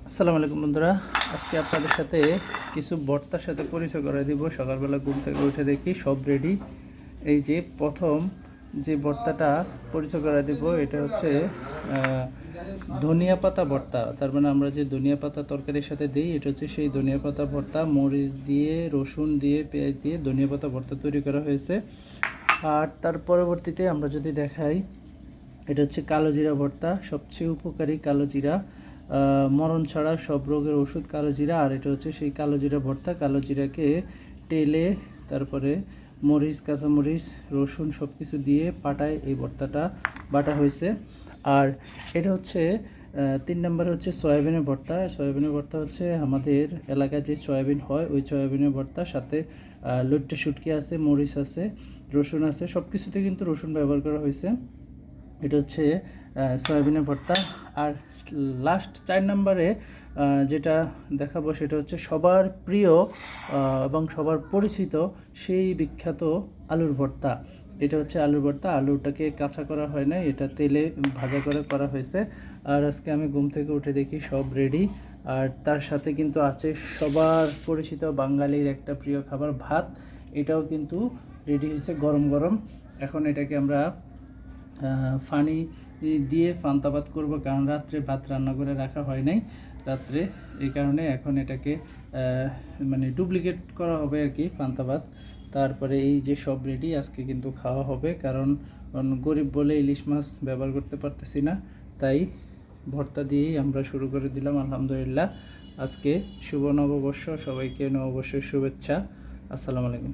আসসালামু আলাইকুম বন্ধুরা, আজকে আপনাদের সাথে কিছু ভর্তার সাথে পরিচয় করে দিব। সকালবেলা ঘুম থেকে উঠে দেখি সব রেডি। এই যে প্রথম যে ভর্তাটা পরিচয় করে দিব, এটা হচ্ছে ধনিয়া পাতা ভর্তা। তার মানে আমরা যে ধনিয়া পাতা তরকারির সাথে দিই, এটা হচ্ছে সেই ধনিয়া পাতা ভর্তা। মরিচ দিয়ে, রসুন দিয়ে, পেঁয়াজ দিয়ে ধনিয়া পাতা ভর্তা তৈরি করা হয়েছে। আর তার পরবর্তীতে আমরা যদি দেখাই, এটা হচ্ছে কালো জিরা ভর্তা, সবচেয়ে উপকারী কালো জিরা, মরণ ছাড়া সব রোগের ওষুধ কালো জিরা। আর এটা হচ্ছে সেই কালো জিরা ভর্তা। কালো জিরাকে টেলে তারপরে মরিচ, কাঁচামরিচ, রসুন সব কিছু দিয়ে পাটায় এই ভর্তাটা বাটা হয়েছে। আর এটা হচ্ছে 3 নম্বরে হচ্ছে সয়াবিনের ভর্তা। সয়াবিনের ভর্তা হচ্ছে আমাদের এলাকায় যে সয়াবিন হয় ওই সয়াবিনের ভর্তা, সাথে লইট্টা শুটকি আছে, মরিচ আছে, রসুন আছে, সব কিছুতে কিন্তু রসুন ব্যবহার করা হয়েছে। এটা হচ্ছে সয়াবিনের ভর্তা। আর লাস্ট 4 নম্বরে যেটা দেখাবো সেটা হচ্ছে সবার প্রিয় এবং সবার পরিচিত সেই বিখ্যাত আলুর ভর্তা। এটা হচ্ছে আলুর ভর্তা। আলুটাকে কাঁচা করা হয় না, এটা তেলে ভাজা করে করা হয়েছে। আর আজকে আমি ঘুম থেকে উঠে দেখি সব রেডি। আর তার সাথে কিন্তু আছে সবার পরিচিত বাঙালির একটা প্রিয় খাবার ভাত। এটাও কিন্তু রেডি হয়েছে গরম গরম। এখন এটাকে আমরা ফানি দিয়ে পান্তা ভাত করবো, কারণ রাত্রে ভাত রান্না করে রাখা হয় নাই রাত্রে, এই কারণে এখন এটাকে মানে ডুপ্লিকেট করা হবে আর কি, পান্তা ভাত। তারপরে এই যে সব রেডি, আজকে কিন্তু খাওয়া হবে, কারণ গরিব বলে ইলিশ মাছ ব্যবহার করতে পারতেছি না, তাই ভর্তা দিয়েই আমরা শুরু করে দিলাম। আলহামদুলিল্লাহ। আজকে শুভ নববর্ষ, সবাইকে নববর্ষের শুভেচ্ছা। আসসালামু আলাইকুম।